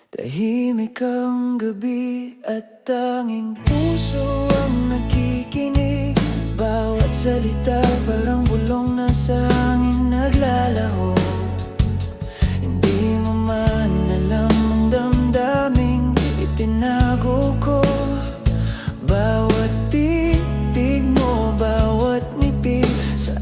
Tahimik ang gabi at tanging puso ang nakikinig. Bawat salita parang bulong na sa hangin naglalaho. Hindi mo man alam ang damdaming itinago ko. Bawat titig mo, bawat ngiti sa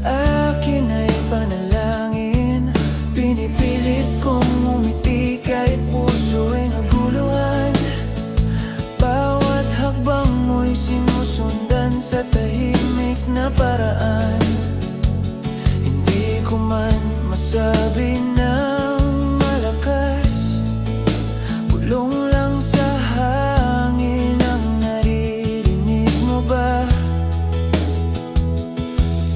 akin ay panalangin. Pinipilit kong umiti kahit puso ay naguluhan. Bawat hakbang mo'y sinusundan sa tahimik na paraan. Hindi ko man masabi ng malakas, bulong lang sa hangin ang naririnig mo ba?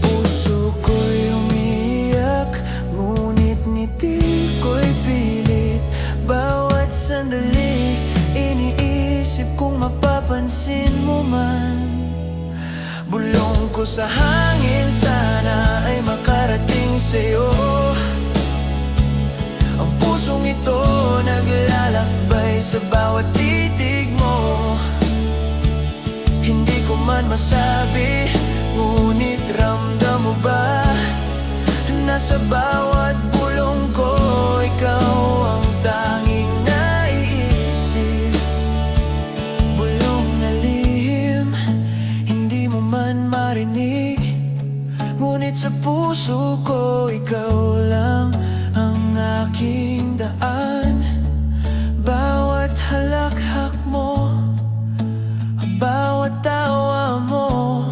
Puso ko'y umiiyak, ngunit ngiti ko'y pilit. Bawat sandali, iniisip kung mapapansin mo man. Bulong ko sa hangin, sana ay makarating sa'yo. Ang pusong ito naglalakbay sa bawat titig mo. Hindi ko man masabi, ngunit ramdam mo ba? Nasa bawat bulong ko, ikaw ang tanging naiisip. Bulong na lihim, hindi mo man marinig, ngunit sa puso ko, ikaw lang ang aking daan. Bawat halakhak mo, bawat tawa mo,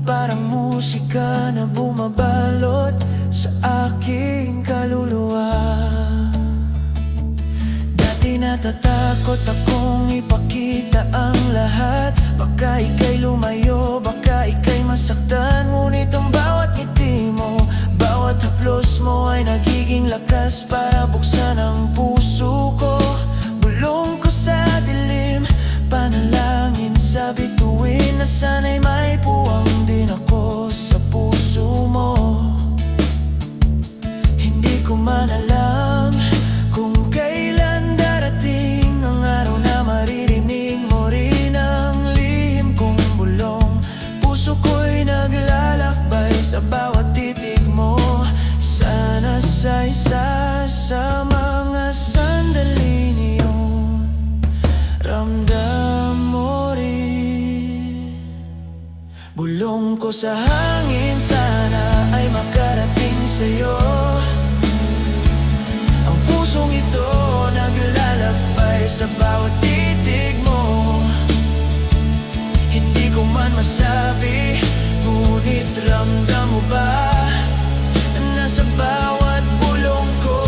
parang musika na bumabalot sa aking kaluluwa. Dati natatakot akong ipakita ang lahat. Baka ika'y lumayo, baka ika'y masaktan. Ngunit ang bawat ngiti mo, bawat haplos mo ay nagiging lakas para buksan ang puso ko. Bulong ko sa dilim, panalangin sa bituin na sana'y may puwang din ako sa puso mo. Hindi ko man alam kung kailan darating ang araw na maririnig mo rin ang lihim kong bulong. Puso ko'y naglalakbay sa bawat titig mo. Sana sa isa sa mga sandaling iyon, ramdam mo rin. Bulong ko sa hangin, sana ay makarating sa'yo. Ang pusong ito naglalakbay sa bawat titig mo. Hindi ko man masabi, ngunit ramdam mo ba? Nasa bawat bulong ko,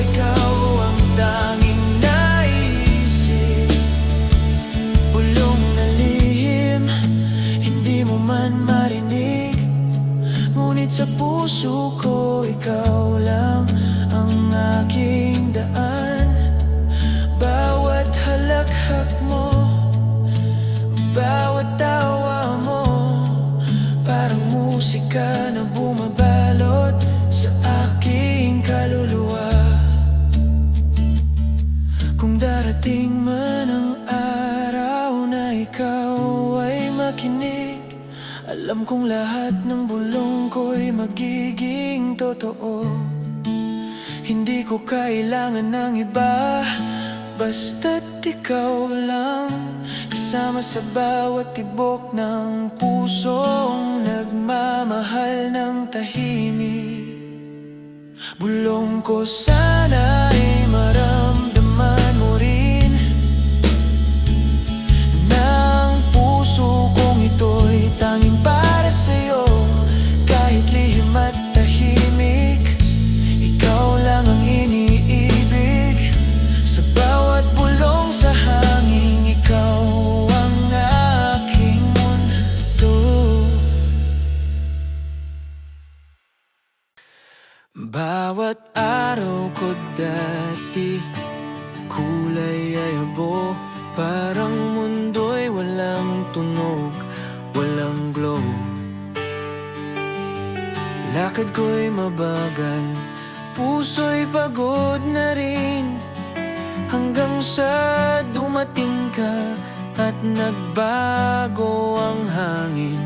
ikaw ang tanging naiisip. Bulong na lihim, hindi mo man marinig, ngunit sa puso ko, ikaw lang ang aking daan. Bawat halakhak mo, bawat tawa mo, parang musika na bumabalot sa aking kaluluwa. Kung darating man ang araw na ikaw ay makinig, alam kong lahat ng bulong ko'y magiging totoo. Hindi ko kailangan ng iba, basta't ikaw lang, kasama sa bawat tibok ng pusong nagmamahal ng tahimik. Bulong ko sana ay maramdaman mo rin na ang puso kong ito'y tanging para sa'yo. Kahit lihim at tahimik, ikaw lang ang iniibig. Sa bawat bulong sa hangin, ikaw ang aking mundo. Bawat araw ko dati, kulay ay abo, parang mundo'y walang tunog, walang glow. Lakad ko'y mabagal, puso'y pagod na rin. hanggang sa dumating ka at nagbago ang hangin.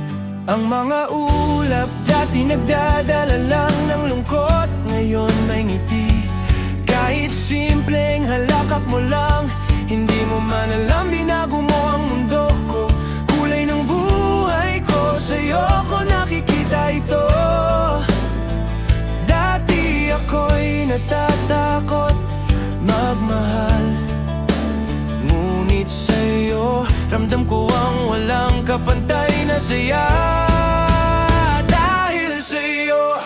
Ang mga ulap dati nagdadala lang ng lungkot, ngayon may ngiti. Kahit simpleng halakak mo lang, hindi mo man alam binago mo ang mundo ko. Kulay ng buhay ko, sa'yo ko nakikita ito. Dati ako'y natatakot magmahal, ngunit sa'yo ramdam ko ang walang kapantay na saya. Dahil sa'yo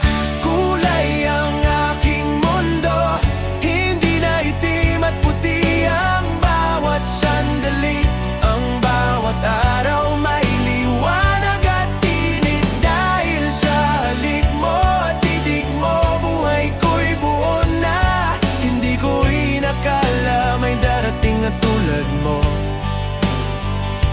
kulay ang aking mundo, hindi na itim at puti ang bawat sandali. Ang bawat araw may liwanag at init. Dahil sa halik mo at titig mo, buhay ko'y buo na. Hindi ko inakala may darating at tulad mo,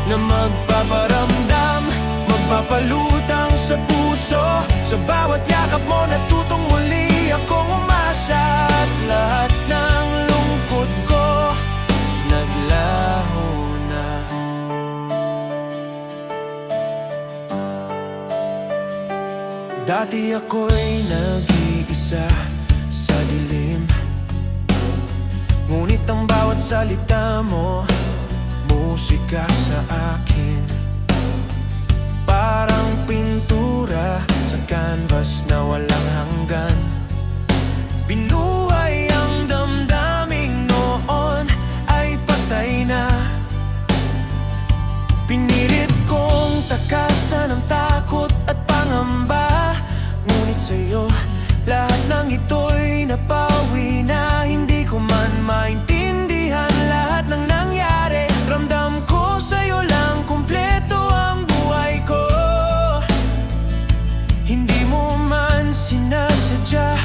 na magpaparamdam, magpapalutang sa puso. Sa bawat yakap mo natutong muli akong umasa, at lahat ng lungkot ko naglaho na. Dati ako'y nag-iisa sa dilim, ngunit ang bawat salita mo musika sa akin. Parang pintura sa canvas na walang hanggan. Binuhay ang damdaming noon ay patay na. Pinilit kong takasan ang takot at pangamba, ngunit sa'yo lahat ng ito'y napawi na. Hindi ko man maintindihan lahat ng nangyari, ramdam ko sa'yo lang kumpleto ang buhay ko. Hindi mo man sinasadya,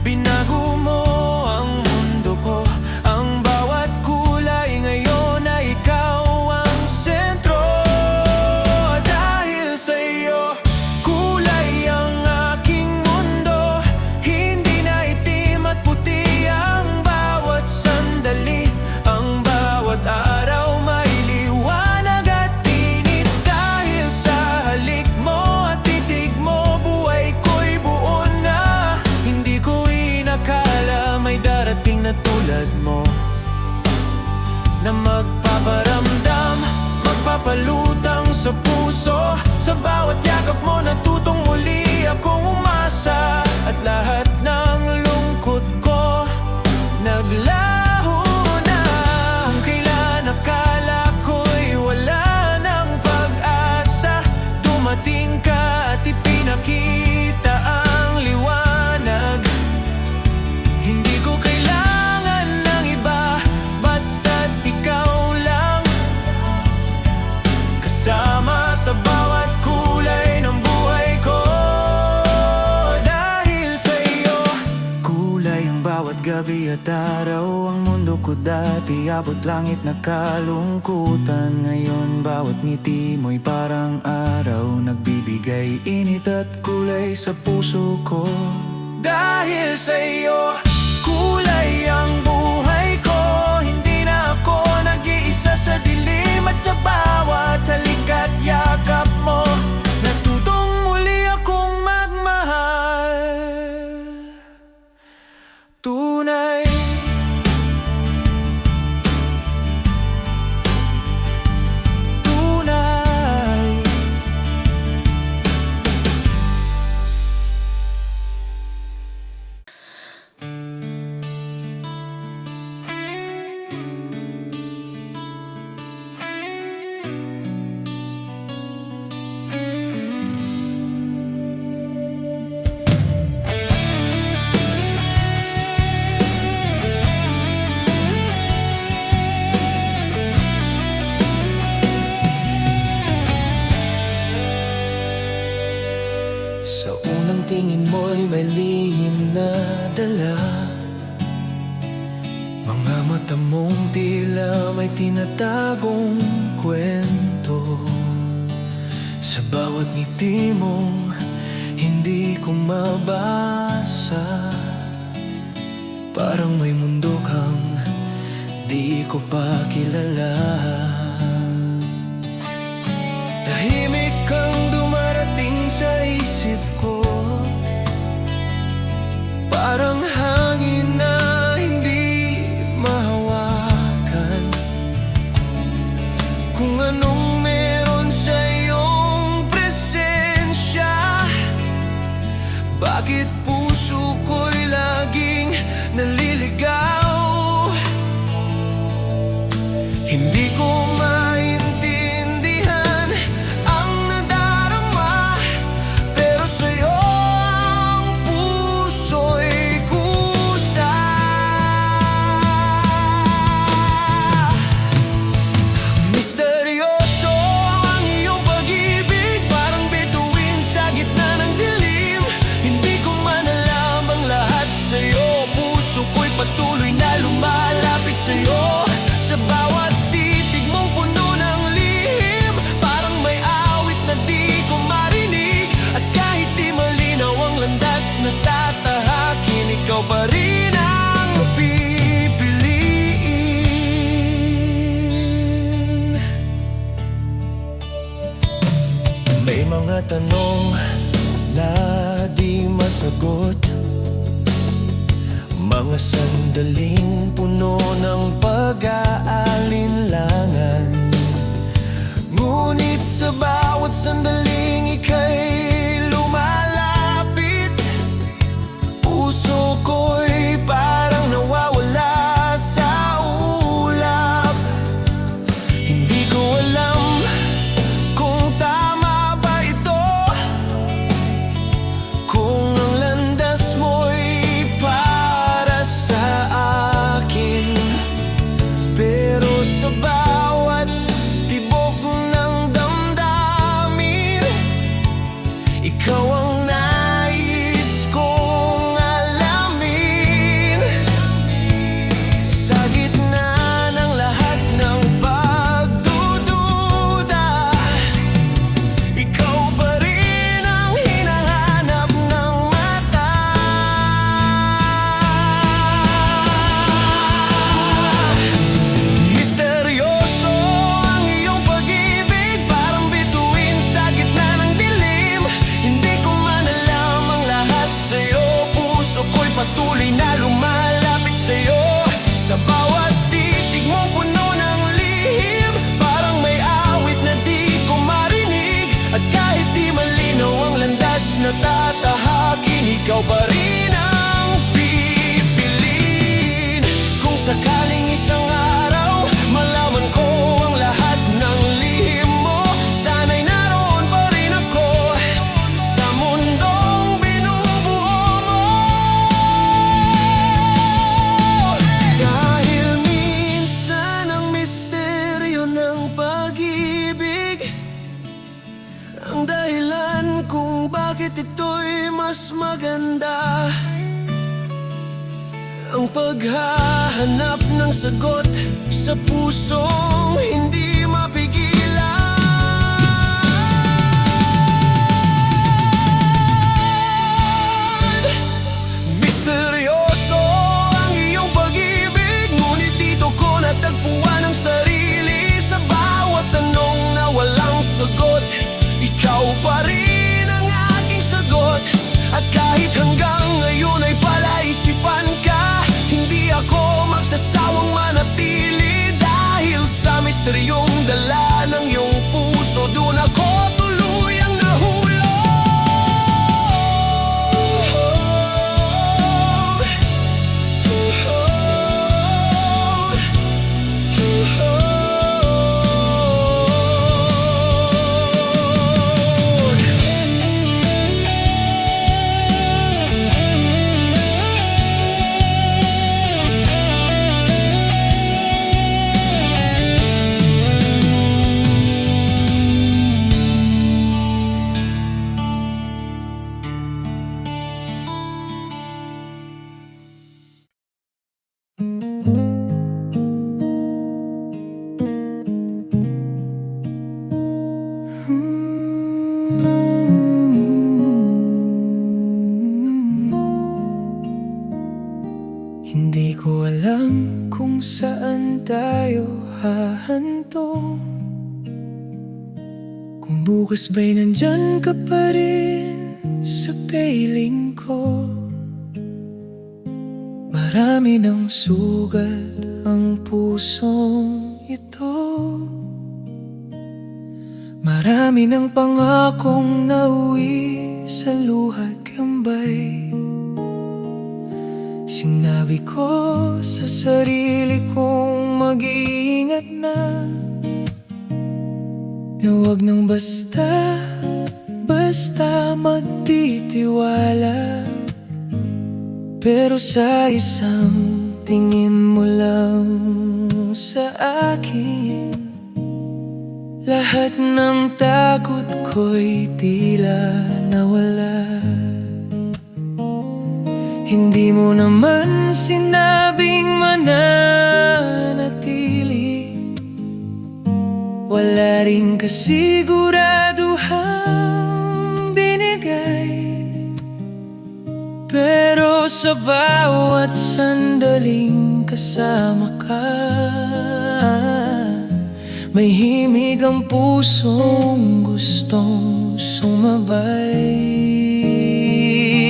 binago mo ang mundo ko. Ang bawat kulay ngayon ay ikaw ang sentro. Dahil sa'yo kulay ang aking mundo, hindi na itim at puti ang bawat sandali. Ang bawat araw may liwanag at init. Dahil sa halik mo at titig mo, buhay ko'y buo na. Hindi ko inakala may darating na tulad mo, na magpaparamdam, magpapalutang sa puso. Sa bawat yakap mo natutong muli akong umasa, at lahat ng lungkot ko naglaho na. Kung kailan akala ko'y wala ng pag-asa, dumating ka at ipinakita ang liwanag. Hindi ko kailangan ng iba, basta't ikaw lang, kasama sa bawat kulay ng buhay ko. Dahil sa'yo kulay ang bawat gabi at araw. Ang mundo ko dati abot langit na kalungkutan, ngayon bawat ngiti mo'y parang araw, nagbibigay init at kulay sa puso ko. Dahil sa'yo kulay ang buhay ko, hindi na ako nag-iisa sa dilim. At sa bawat halik at yakap mo natutong muli akong magmahal. Tunay, tunay. Sa unang tingin mo'y may lihim na dala, mga mata mong tila may tinatagong kwento. Sa bawat ngiti mong hindi ko mabasa, parang may mundo kang di di ko pa kilala. Tahimik kang dumarating sa isip ko, parang hangin na hindi mahawakan. Kung anong meron sa iyong presensya, bakit puso ko'y laging naliligaw? Hindi ko maintindihan ang nadarama, pero sa'yo ang puso'y kusa. Misteryoso ang iyong pag-ibig, parang bituin sa gitna ng dilim. Hindi ko man alam ang lahat sa'yo, puso ko'y patuloy na lumalapit sa'yo. Sa bawat titig mong puno ng lihim, parang may awit na di ko marinig. At kahit di malinaw ang landas na tatahakin, ikaw pa rin ang pipiliin. May mga tanong na di masagot, mga sandaling puno ng pag-aalinlangan. Ngunit sa bawat sandaling ika'y lumalapit, puso ko'y parang nawawala sa ulap. Hindi ko alam kung tama ba ito, kung ang landas mo'y sa bawat tibok ng damdamin, ikaw ang nais kong alamin. Sa gitna ng lahat ng pagdududa, ikaw pa rin ang hinahanap ng mata. Patuloy na lumalapit sa'yo. Sa bawat titig mo puno ng lihim, parang may awit na di ko marinig. At kahit di malinaw ang landas na tatahakin, ikaw pa rin ang pipiliin. Kung sakaling isang araw malaman ko ang lahat ng lihim mo, sana'y naroon pa rin ako sa mundong binubuo mo. Ang dahilan kung bakit ito'y mas maganda, ang paghahanap ng sagot sa pusong hindi mapigilan. Misteryoso ang iyong pag-ibig, ngunit dito ko natagpuan ang sarili. Sa bawat tanong na walang sagot, ikaw pa rin ang aking sagot. At kahit hanggang ngayon ay palaisipan ka, hindi ako magsasawang manatili, dahil sa misteryo tayo hahantong? Kung bukas ba'y nandyan ka pa rin sa piling ko? Marami ng sugat ang pusong ito. Marami ng pangakong nauwi sa luha't kambay. Sinabi ko sa sarili kong mag-iingat na huwag nang basta magtitiwala. Pero sa isang tingin mo lang sa akin, lahat ng takot ko'y tila nawala. Hindi mo naman sinabing mananatili, wala ring kasiguraduhang binigay. Pero sa bawat sandaling kasama ka, may himig ang pusong gustong sumabay.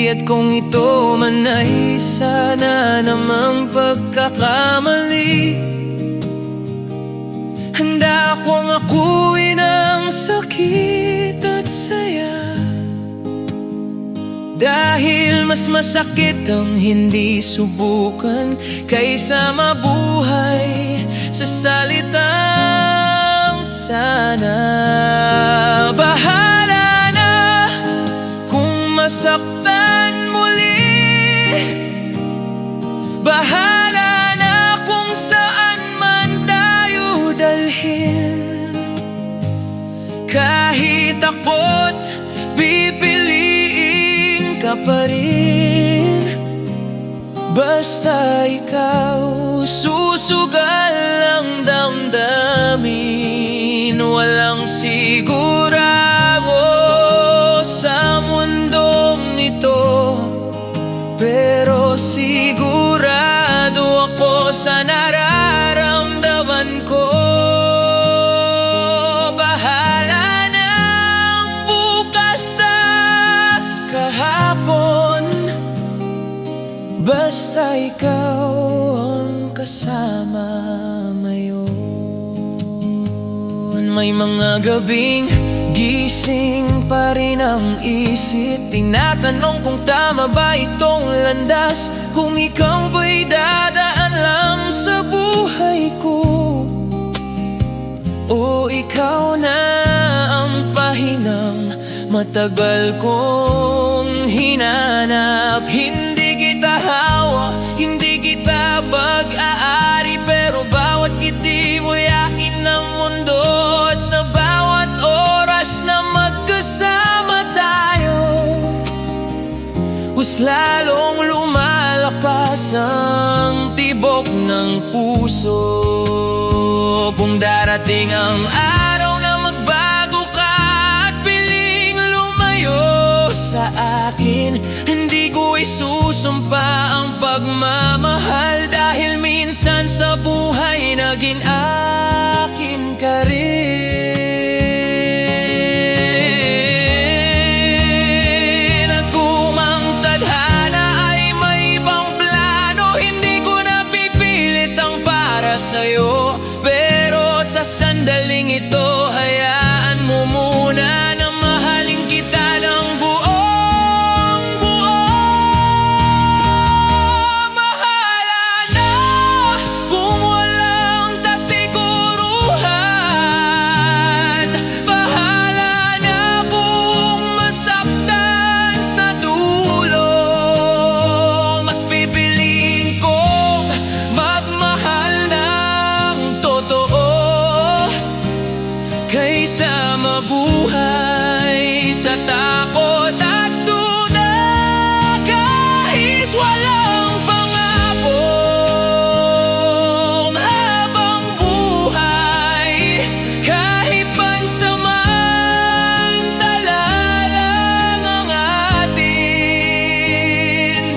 At kung ito man ay sana namang pagkakamali, handa akong akuin ang sakit at saya. Dahil mas masakit ang hindi subukan kaysa mabuhay sa salitang sana. Bahala na kung masaktan muli, bahala na kung saan man tayo dalhin. Kahit ako't pipiliin ka pa rin, basta ikaw susugal ang damdamin. Walang sigurado sa mundong ito, pero sigurado ako sa nararamdaman ko. Bahala na ang bukas sa kahapon, basta ikaw ang kasama ngayon. May mga gabing gising pa rin ang isip, tinatanong kung tama ba itong landas, kung ikaw ba'y dadaan lang sa buhay ko, o ikaw na ang pahinang matagal kong hinanap. Hindi kita hawa, hindi kita pag-aari, pero bawat ngiti mo yakin ng mundo. At sa bawat oras na magkasama tayo, mas lalong lumalakas ang tibok ng puso. Kung darating ang araw na magbago ka at piling lumayo sa akin, hindi ko isusumpa ang pagmamahal, dahil minsan sa buhay naging akin ka rin. At kung ang tadhana ay may ibang plano, hindi ko na pipilit ang para sa'yo. Pero sa sandaling ito, hayaan mo muna na mahalin kita ng buong buo. Bahala na kung walang kasiguruhan, bahala na kung masaktan sa dulo. Mas pipiliin kong magmahal ng totoo kaysa mabuhay sa takot at duda. Kahit walang pangako habang buhay, kahit pansamantala lang ang atin,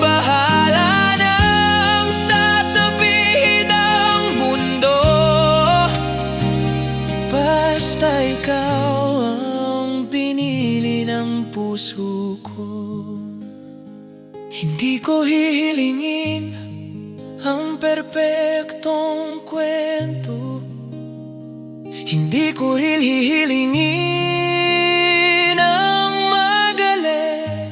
bahala nang sasabihin ng mundo. puso ko. Hindi ko hihilingin ang perpektong kwento. Hindi ko rin hihilingin ang magaling.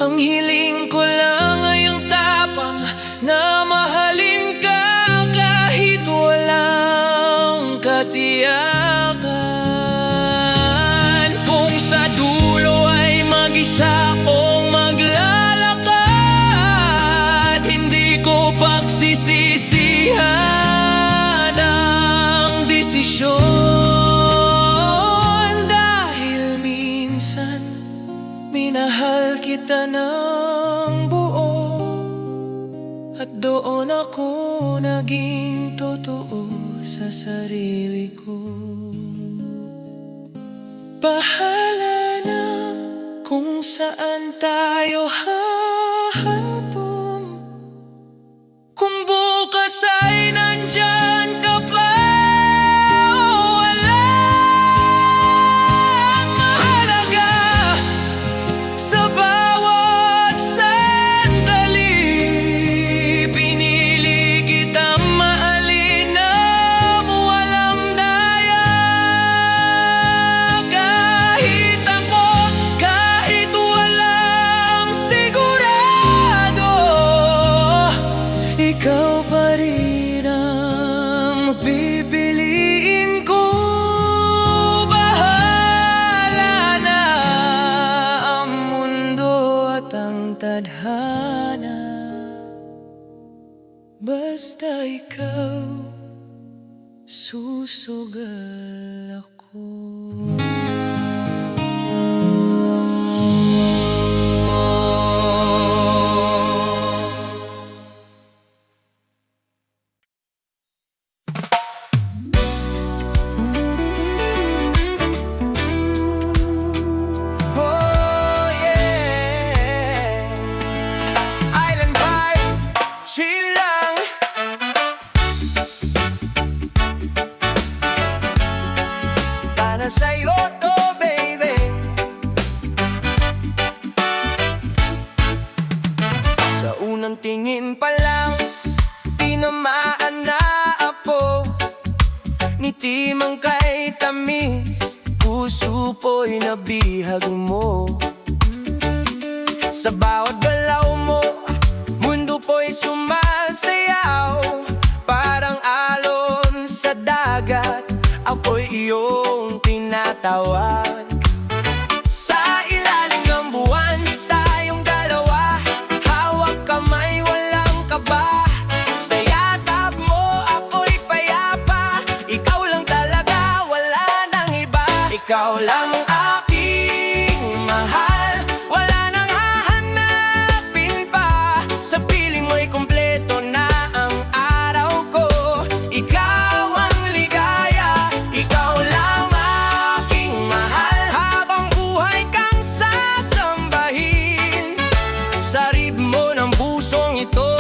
Ang hiling ko lang ay ang tapang na mahalin ka kahit walang katiyakan. Kung sa dulo ay mag-isa kong maglalakad, hindi ko pagsisisihan ang desisyon. Dahil minsan minahal kita ng buo, at doon ako naging totoo sa sarili ko. Bahala na kung saan tayo hahantong, kung bukas ay nandyan ka pa o wala. Ang mahalaga sa bawat sandali, pinili kitang mahalin ng walang daya. Kahit takot, kahit walang sigurado, ikaw pa rin ang pipiliin ko. Bahala na ang mundo at ang tadhana, basta ikaw, susugal ako. Oh yeah, Island vibe, chill lang. Para sa'yo to, baby. Sa unang tingin pa lang, tinamaan na ako. Ngiti mang kay tamis, puso po'y nabihag mo. Sa bawat galaw mo, mundo po'y sumasayaw. Parang alon sa dagat, ako'y iyong tinatawag. Sa ilalim ng buwan, tayong dalawa, hawak kamay, walang kaba. Sa yatap mo, ako'y payapa. Ikaw lang talaga, wala nang iba. Ikaw lang aking mahal, wala nang hahanapin pa. Sa piling mo'y kumpleto na ang araw ko. Ikaw ang ligaya, ikaw lang aking mahal. Habang buhay kang sasambahin sa ritmo ng pusong ito.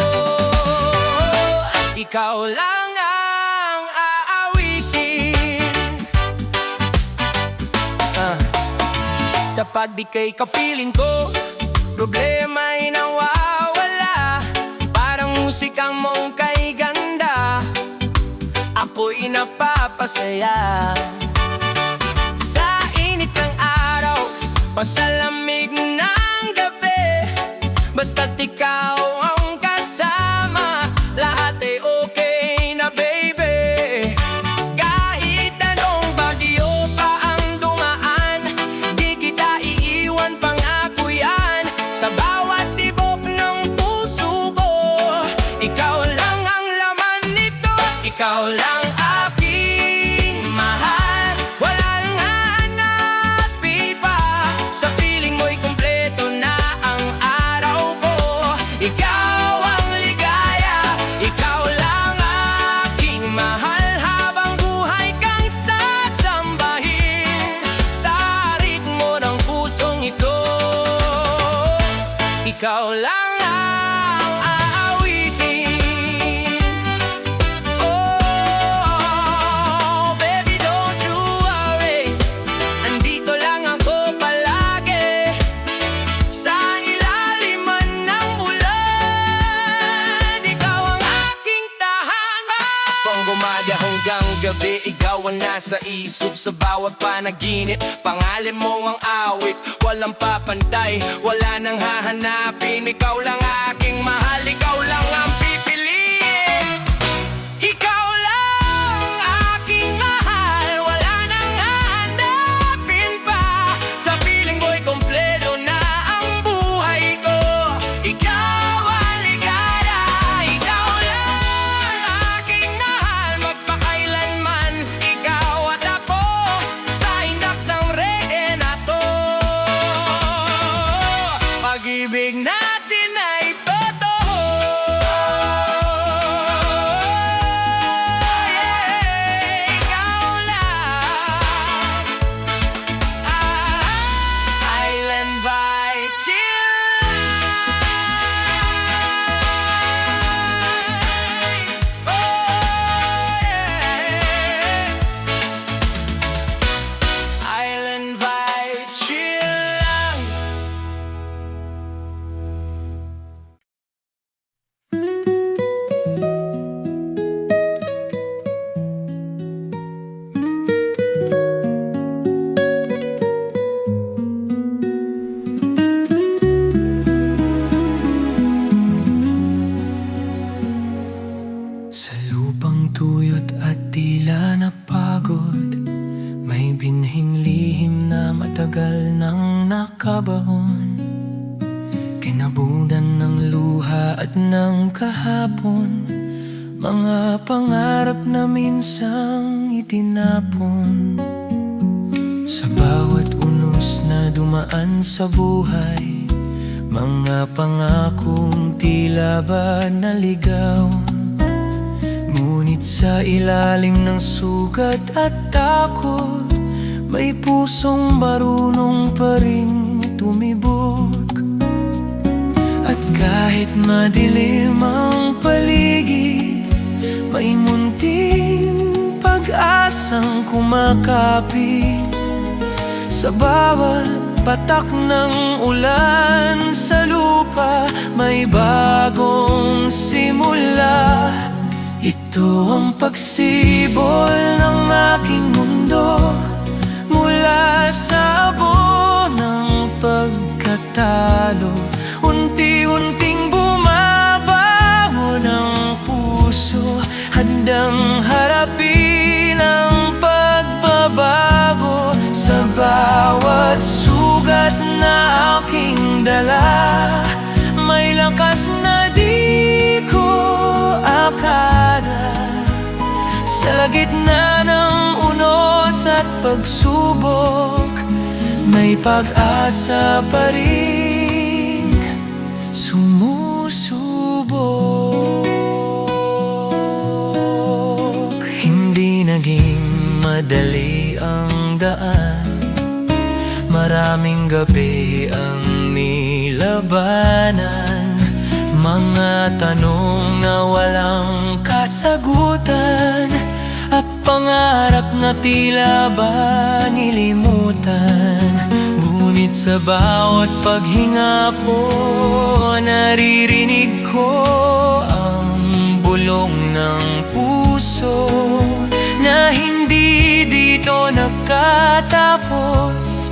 Ikaw lang ang aawitin. Kapag di kay kapiling ko, problema'y nawawala. Parang musikang mong kay ganda, ako'y napapasaya. Sa init ng araw, pasalamig ng gabi, basta't ikaw ang kasama, lahat ay okay na, baby. Kahit anong bagyo pa ang dumaan, di kita iiwan, pangako yan. Sa bawat tibok ng puso ko, ikaw lang ang laman nito. Ikaw lang aking mahal, walang hanapin pa. Sa piling mo'y kumpleto na ang araw ko. Ikaw ang ligaya, ikaw lang aking mahal. Habang buhay kang sasambahin sa ritmo ng pusong ito. Ikaw lang ang aawitin. Oh, baby, don't you worry, andito lang ako palagi. Mong umaga hanggang gabi, ikaw ang nasa isip sa bawat panaginip. Pangalan mo ang awit, walang papantay, wala nang hahanapin. Ikaw lang aking mahal, ikaw lang ang pipiliin. Ikaw lang aking mahal, wala nang hahanapin pa. Sa piling ko'y kompleto na ang buhay ko. Ikaw ang ligaya, ikaw lang aking mahal, magpakailanman. Ikaw at ako sa hindak ng rehen na to. Pag-ibig natin ay totoo. Yeah, ikaw lang. Island vibe, chill. Oh, yeah. Island vibe, chill lang. Sa lupang tuyot at tila napagod, may binhing lihim na matagal nang nakabaon. Kinabunan ng luha at ng kahapon, mga pangarap na minsang itinapon. Sa bawat unos na dumaan sa buhay, mga pangakong tila ba naligaw. Ngunit sa ilalim ng sugat at takot, may pusong marunong pa rin tumibok. At kahit madilim ang paligid, may munting pag-asang kumakapit. Sa bawat patak ng ulan sa lupa, may bagong simula. Ito ang pagsibol ng aking mundo, mula sa abo ng pagkatalo. Unti-unting bumabaho ng puso, handang harapin ang pagbabago. Sa bawat sugat na aking dala, may lakas na di ko akala. Sa gitna ng unos at pagsubok, may pag-asa pa rin sumusubok. Hindi naging madali ang daan, maraming gabi ang nilabanan. Mga tanong na walang kasagutan, at pangarap na tila ba nilimutan. Ngunit sa bawat paghinga po, naririnig ko ang bulong ng puso, na hindi dito nagkatapos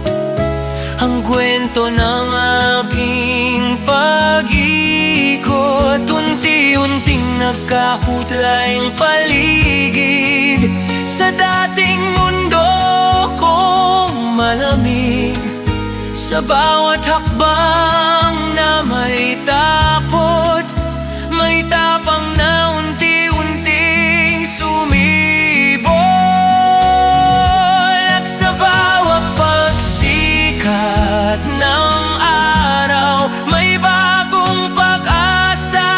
ang kwento ng aking pag-ikot. Unti-unting nagkakutlay ang paligid sa dating mundo kong malamig. Sa bawat hakbang na may takot, may tapang na unti-unting sumibol. At sa bawat pagsikat ng araw, may bagong pag-asa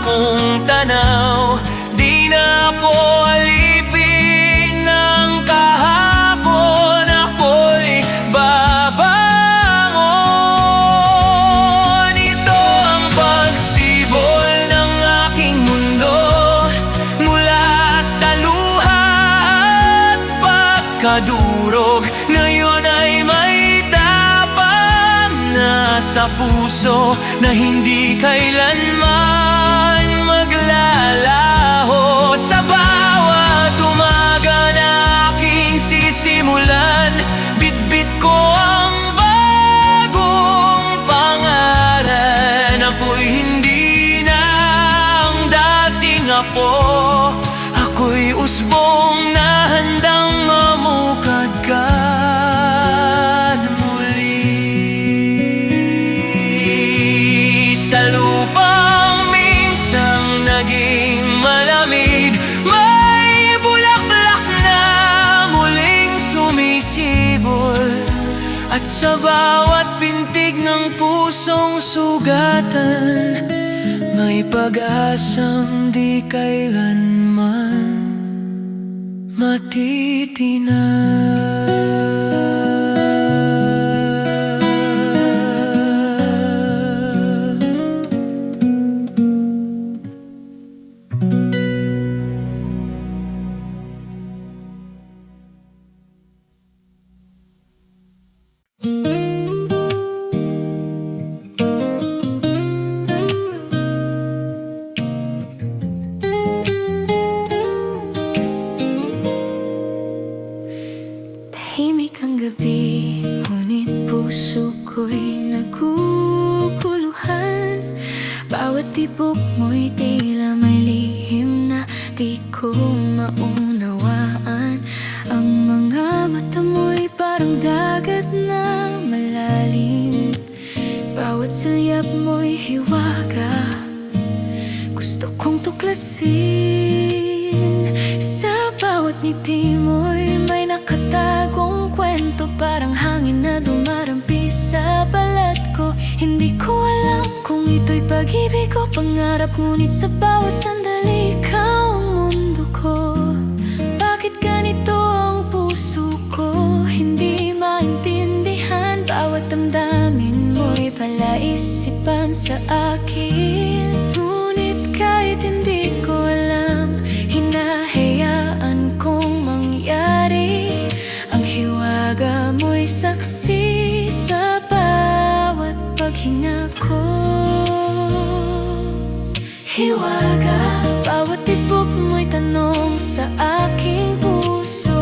kung tanaw. Di na po alipin ng kahapon, ako'y babangon. Ito ang pagsibol ng aking mundo, mula sa luha at pagkadurog. Ngayon ay may tapang na sa puso, na hindi kailanman maglalaho. Sa bawat pusong sugatan, may pag-asang di kailanman matitinag. Tahimik ang gabi, ngunit puso ko'y naguguluhan. Bawat tibok mo'y tila may lihim na di ko maunawaan. Ang mga mata mo'y parang dagat na malalim. Bawat sulyap mo'y hiwaga, gusto kong tuklasin. Sa bawat ngiti mo'y may nakatagong kwento, parang hangin na dumarampi sa balat ko. Hindi ko alam kung ito'y pag-ibig o pangarap, ngunit sa bawat sandali ikaw ang mundo ko. Bakit ganito ang puso ko? Hindi maintindihan. Bawat damdamin mo'y palaisipan sa akin. Ngunit kahit hindi ko alam, hinahayaan kong mangyari. Ang hiwaga mo'y saksi sa bawat paghinga ko. Hiwaga, bawat tibok mo'y tanong sa aking puso.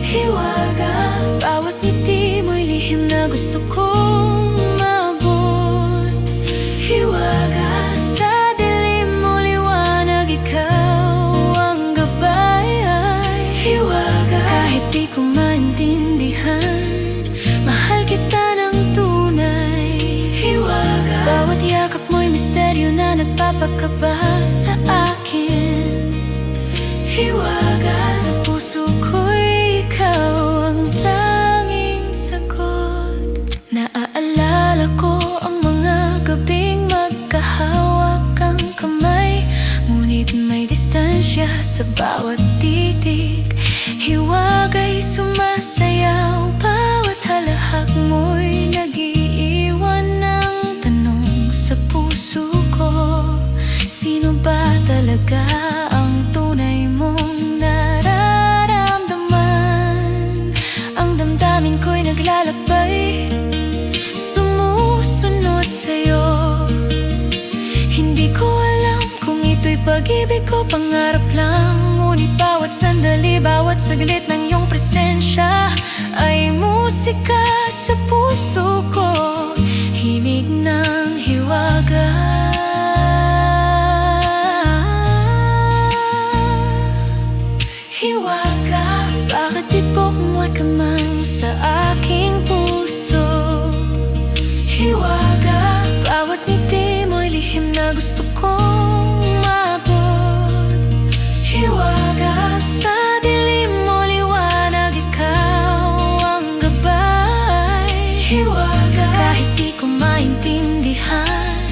Hiwaga, bawat ngiti mo'y lihim na gusto kong maabot. Hiwaga, sa dilim mo liwanag, ikaw ang gabay. Hiwaga, kahit di ko maintindihan, mahal kita ng tunay. Hiwaga, bawat yakap mo'y misteryo na nagpapakaba sa akin. Hiwaga, sa puso ko'y ikaw ang tanging sagot. Naaalala ko ang mga gabing magkahawak ang kamay, ngunit may distansya sa bawat titig. Hiwaga'y sumasayaw, bawat halahak mo'y nag-iiwan ng tanong sa puso ko. Sino ba talaga ang tunay mong nararamdaman? Ang damdamin ko'y naglalakbay, sumusunod sa'yo. Hindi ko alam kung ito'y pag-ibig o pangarap lang, ngunit bawat sandali, bawat saglit ng iyong presensya ay musika sa puso ko. Himig ng hiwaga. Hiwaga, bakit tibok mo'y kamang sa aking puso? Hiwaga, bawat ngiti mo'y lihim na gusto kong maabot. Hiwaga, sa dilim mo liwanag, ikaw ang gabay. Hiwaga, kahit di ko maintindihan,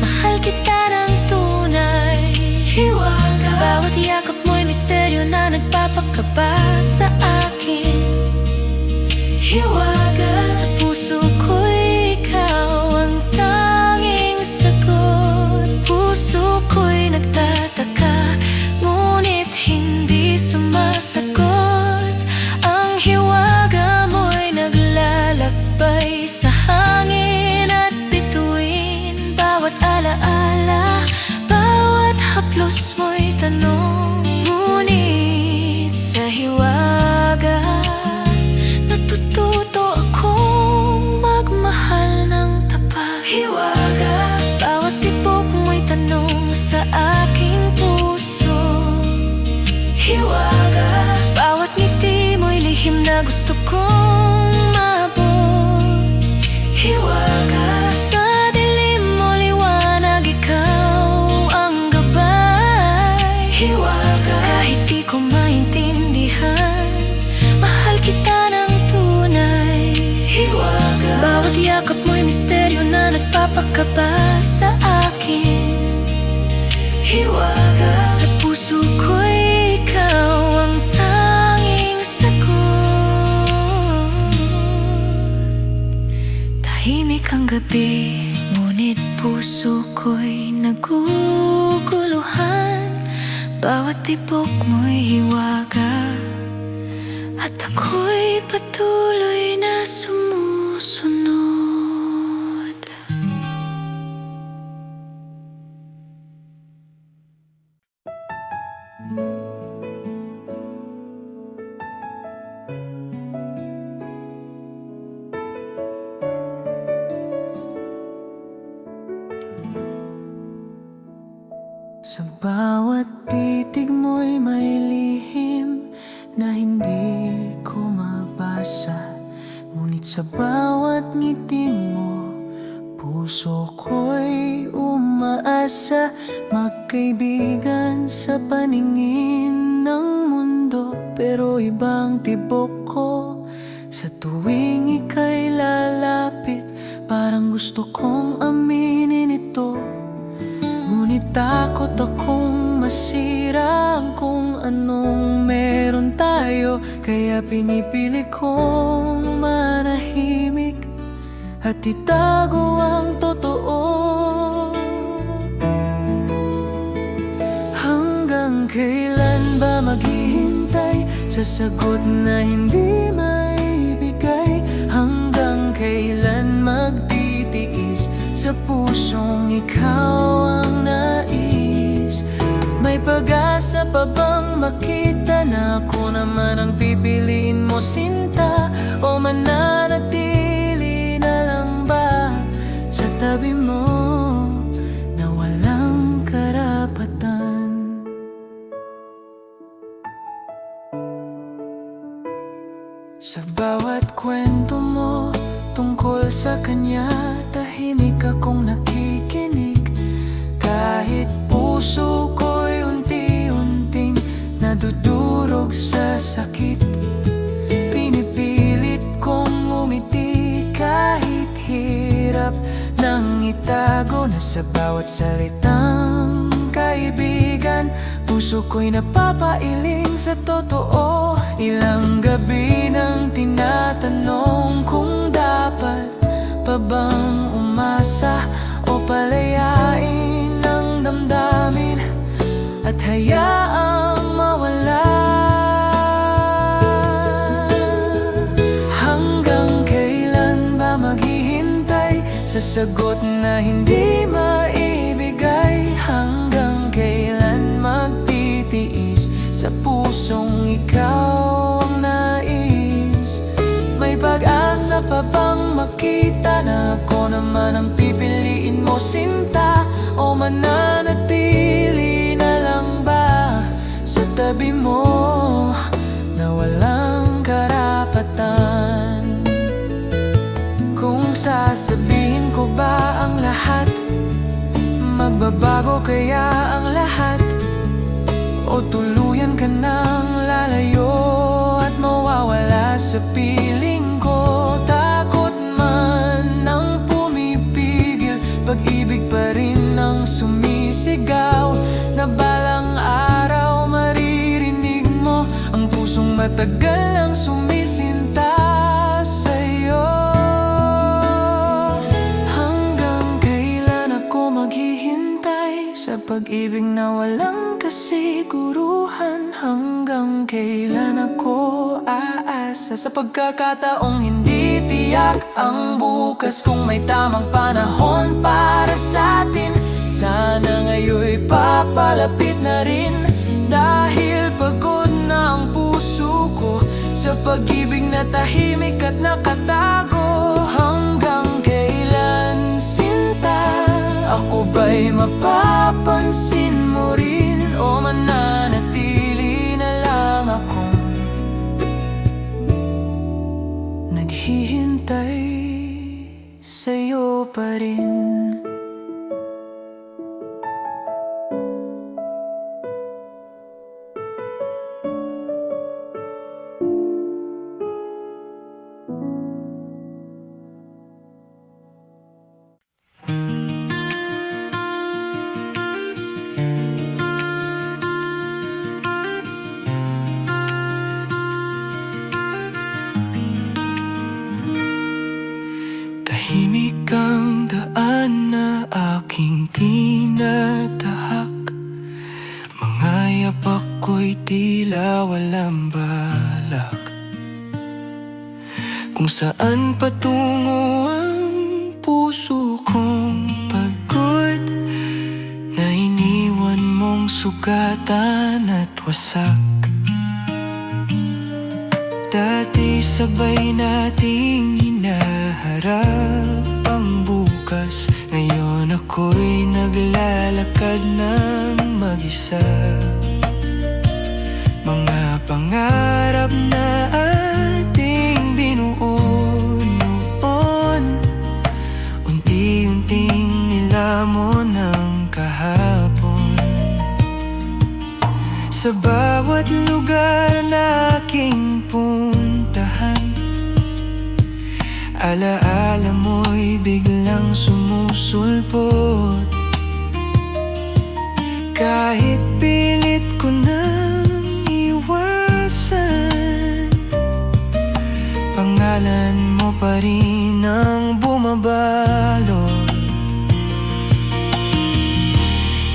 mahal kita ng tunay. Hiwaga, bawat yakap mo'y misteryo na nagpapakaba sa akin. Hiwaga, sa puso ko'y ikaw ang tanging sagot. Puso ko'y nagtataka, ngunit hindi sumasagot. Ang hiwaga mo'y naglalakbay sa hangin at bituin. Bawat alaala, bawat haplos mo'y tanong, ngunit sa hiwaga natututo akong magmahal ng tapat. Hiwaga, bawat tibok mo'y tanong sa aking puso. Hiwaga, bawat ngiti mo'y lihim na gusto kong maabot. Hiwaga, sa dilim mo liwanag, ikaw ang gabay. Hiwaga, kahit di ko maintindihan, mahal kita ng tunay. Hiwaga, bawat yakap mo'y misteryo na nagpapakaba sa akin. Hiwaga sa puso ko'y ikaw ang tanging sagot. Tahimik ang gabi, ngunit puso ko'y naguguluhan. Bawat tibok mo'y hiwaga, at ako'y patuloy na sumusunod. Sa bawat titig mo'y may lihim na hindi ko mabasa. Ngunit sa bawat ngiti mo, puso ko'y umaasa. Magkaibigan sa paningin ng mundo, pero ibang tibok ko sa tuwing ika'y lalapit. Parang gusto kong aminin ito, ngunit takot akong masira kung anong meron tayo. Kaya pinipili kong manahimik at itago ang totoo. Hanggang kailan ba maghihintay sa sagot na hindi maibigay? Hanggang kailan magtitiis sa pusong ikaw ang nais? May pag-asa pa bang makita na ako naman ang pipiliin mo, sinta? O mananatili na lang ba sa tabi mo na walang karapatan? Sa bawat kwento mo tungkol sa kanya, tahimik akong nakikinig. Kahit puso ko'y unti-unting nadudurog sa sakit, pinipilit kong umiti kahit hirap nang itago na sa bawat salitang kaibigan. Puso ko'y napapailing sa totoo. Ilang gabi nang tinatanong kung dapat pa bang umasa o palayain ang damdamin at hayaang mawala. Hanggang kailan ba maghihintay sa sagot na hindi maibigay? Hanggang kailan magtitiis sa pusong ikaw ang nais? May pag-asa pa bang makita na ako naman ang pipiliin mo, sinta? O mananatili na lang ba sa tabi mo na walang karapatan? Kung sasabihin ko ba ang lahat, magbabago kaya ang lahat? O tuluyan ka nang lalayo at mawawala sa piling ko? Takot man ang pumipigil, pag-ibig pa rin ang sumisigaw, na balang araw maririnig mo ang pusong matagal ang sumisinta sa'yo. Hanggang kailan ako maghihintay sa pag-ibig na walang kasiguruhan? Hanggang kailan ako aasa sa pagkakataong hindi tiyak ang bukas? Kung may tamang panahon para sa atin, sana ngayon'y papalapit na rin. Dahil pagod na ang puso ko sa pag-ibig na tahimik at nakatago. Hanggang kailan, sinta? Ako ba'y mapapansin mo rin? O mananatili na lang akong naghihintay sa'yo pa rin? ako'y tila walang balak, kung saan patungo ang puso kong pagod, na iniwan mong sugatan at wasak. Dati sabay nating hinaharap ang bukas, ngayon ako'y naglalakad ng mag-isa. Mga pangarap na ating binuo noon, unti-unting nilamon ng kahapon. Sa bawat lugar na aking puntahan, alaala mo'y biglang sumusulpot. Kahit pilit ko nang iwasan, pangalan mo pa rin ang bumabalot.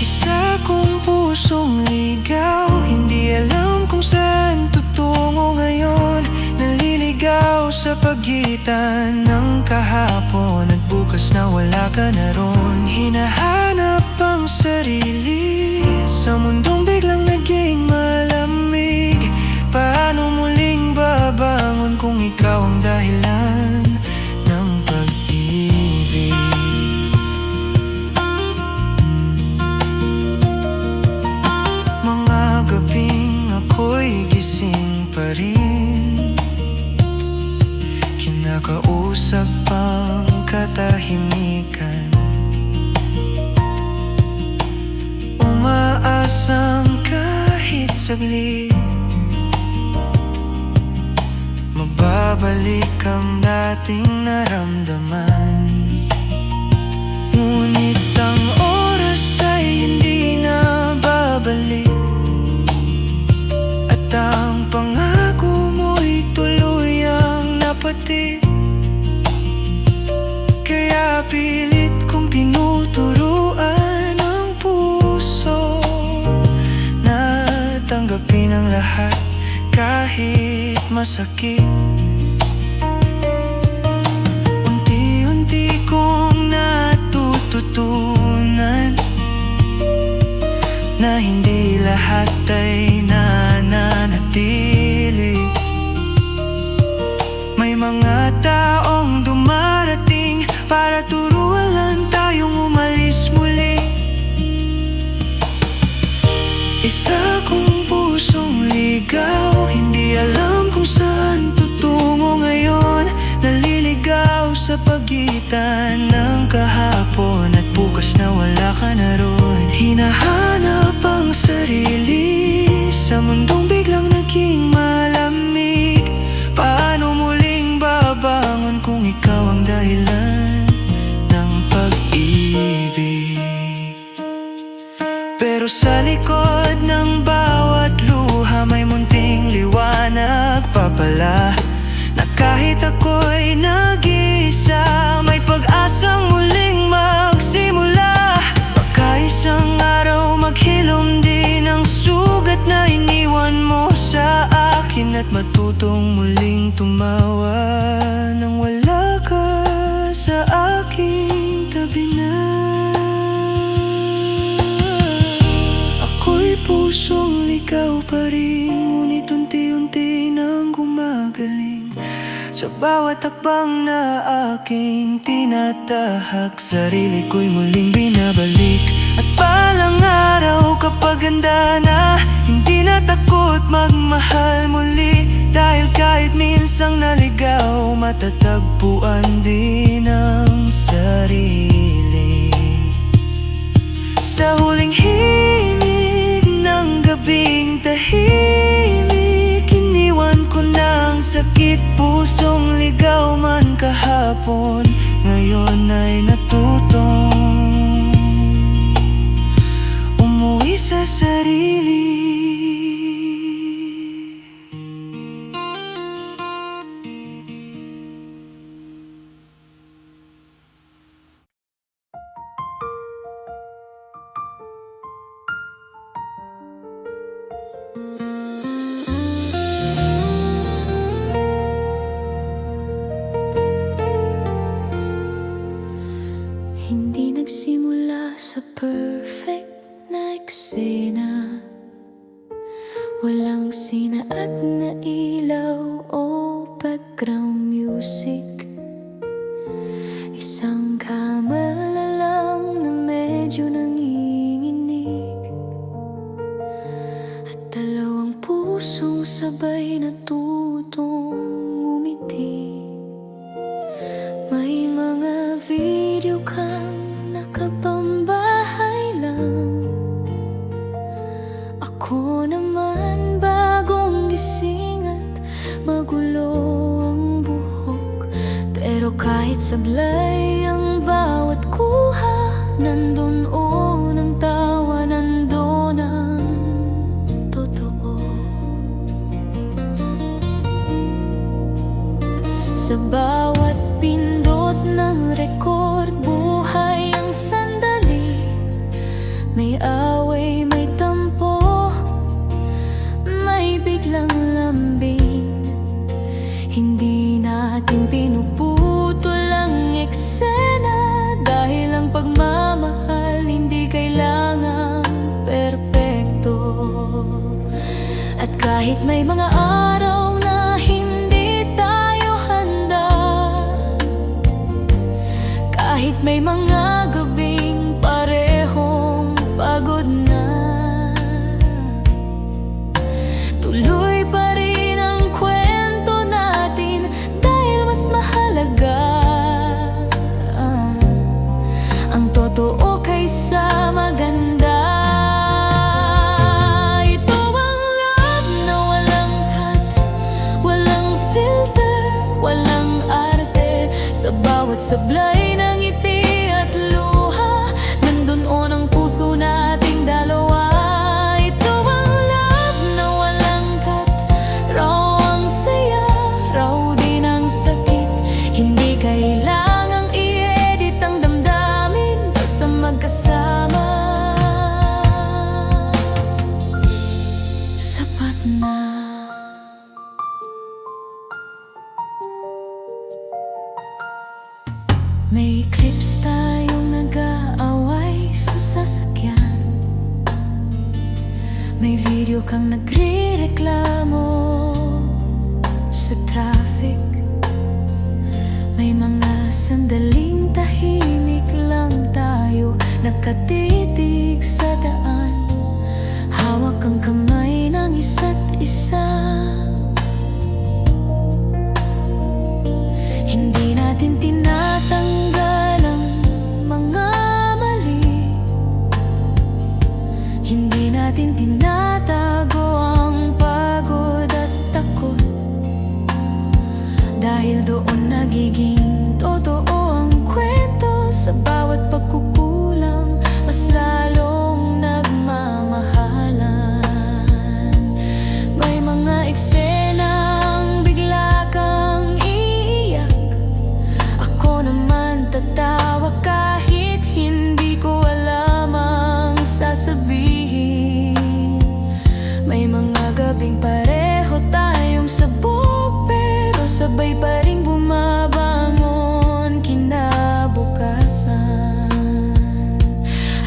Isa kong pusong ligaw, hindi alam kung saan tutungo ngayon. Naliligaw sa pagitan ng kahapon at bukas na wala ka na ron. Hinahanap ang sarili sa mundong biglang naging malamig. Paano muling babangon kung ikaw ang dahilan ng pag-ibig? Mga gabing ako'y gising pa rin, kinakausap ang katahimikan, umaasang kahit saglit mababalik ang dating naramdaman. Ngunit ang oras ay hindi na babalik, at ang pangako mo'y tuluyang napati. Kaya pilit kong tinuturuan ang puso na tanggapin ang lahat kahit masakit. Unti-unti kong natututunan na hindi lahat ay nananatili. May mga taong dumarating para turuan lang tayong umalis muli. Isa kong pusong ligaw, hindi alam kung saan tutungo ngayon. Naliligaw sa pagitan ng kahapon at bukas na wala ka na ron. Hinahanap ang sarili sa mundong biglang naging malamig. Paano muling babangon kung ikaw ang dahilan ng pag-ibig? Pero sa likod ng bawat luha may munting liwanag pa pala, na kahit ako'y nag-iisa, may pag-asang muling magsimula. Baka isang araw maghilom din ang sugat na iniwan mo sa akin, at matutong muling tumawa nang wala ka sa aking tabi na. Ako'y pusong ligaw pa rin, ngunit unti-unti nang gumagaling. Sa bawat hakbang na aking tinatahak, sarili ko'y muling binabalik. At palang araw kapag handa na, hindi na takot magmahal muli. Dahil kahit minsang naligaw, matatagpuan din ang sarili. Sa huling himig ng gabing tahimik, iniwan ko ng sakit pusong ligaw man kahapon. Ngayon ay natutong umuwi sa sarili. Walang sinaat na ilaw o background music. Isang kamala lang na medyo nanginginig, at dalawang pusong sabay natutong ngumiti. May mga video kang nakapambahay lang. Ako naman bagong gising at magulo ang buhok. Pero kahit sablay ang bawat kuha, nandun ang tawa, nandun ang totoo. Sa bawat pindot ng record, buhay ang sandali. May away, may tampo, may biglang lambing. Hindi natin pinuputol ang eksena, dahil ang pagmamahal hindi kailangang perpekto. At kahit may mga araw na hindi tayo handa, kahit may mga gabing parehong pagod na, tuloy pa rin ang kwento natin, dahil mas mahalaga ang totoo kaysa maganda. Ito ang love na walang cut, walang filter, walang arte. Sa bawat sablay ng ngiti at luha, nandun ang puso nating dalawa. Ito ang love na walang cut, raw ang saya, raw din ang sakit. Hindi kailangang i-edit ang damdamin, basta magkasama, sapat na. May clips tayong nag-aaway sa sasakyan. May video kang nagre-reklamo sa traffic. May mga sandaling tahimik lang tayo, nakatitig sa daan, hawak ang kamay ng isa't isa. Hindi natin tinatanggal ang mga mali, hindi natin tinatago ang pagod at takot, dahil doon nagiging totoo ang kwento. Sa bawat pagkukulang, mas lalong nagmamahalan. May mga eksenang bigla kang iiyak, ako naman tatawa kahit hindi ko alam ang sasabihin. May mga gabing pareho tayong sabog, pero sabay pa rin bumabangon kinabukasan.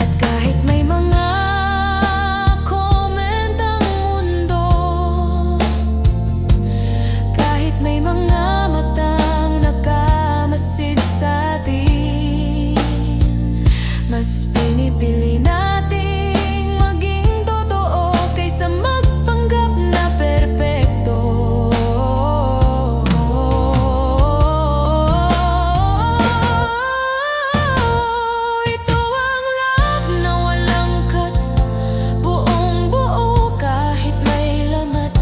At kahit may mga comment ang mundo, kahit may mga matang nakamasid sa atin, mas pinipili nating maging totoo kaysa magpanggap na perpekto. Ito ang love na walang cut, buong buo kahit may lamat.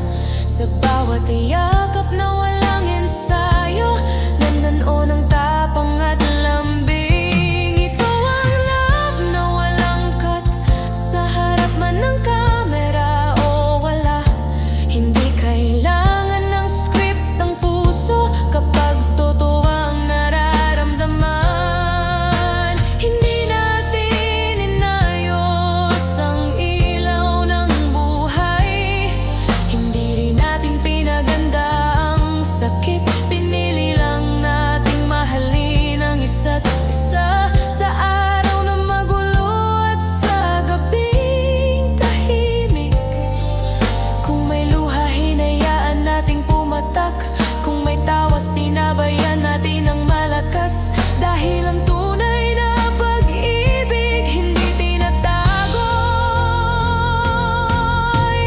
Sa bawat yakap na walang ensayo, nandun ang tapang at lambing. Ito ang love na walang cut, sa harap man ng kamera o wala. Hindi kailangan ng script ang puso kapag totoo ang nararamdaman. Hindi natin inayos ang ilaw ng buhay, hindi rin natin pinaganda Dahil ang tunay na pag-ibig hindi tinatago,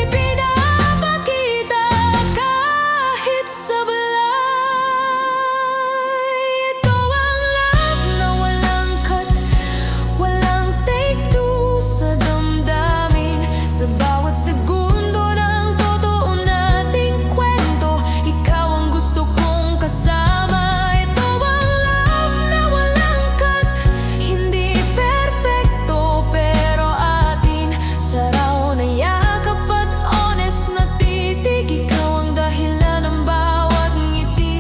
ipinapakita kahit sablay. Ito ang love na walang cut, walang take two sa damdamin. Sa bawat segundo ng totoo nating kwento, ikaw ang gusto kong kasama. Ito ang love na walang cut, hindi perpekto pero atin. Saraw na yakap at honest na titig, ikaw ang dahilan ng bawat ngiti.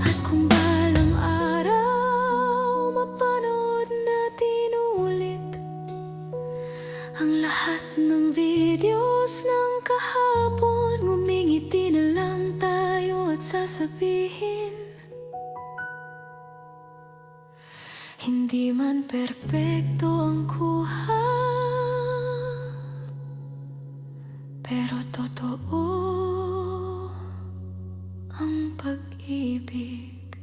At kung balang araw mapanood natin ulit ang lahat ng videos ng kahapon, ngumingiti na lang tayo at sasabihin, hindi man perpekto ang kuha, pero totoo ang pag-ibig.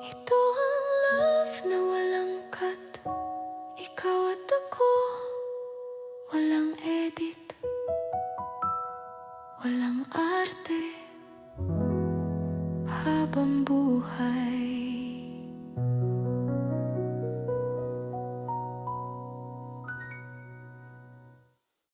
Ito ang love na walang cut, ikaw at ako, walang edit, walang arte, habang buhay.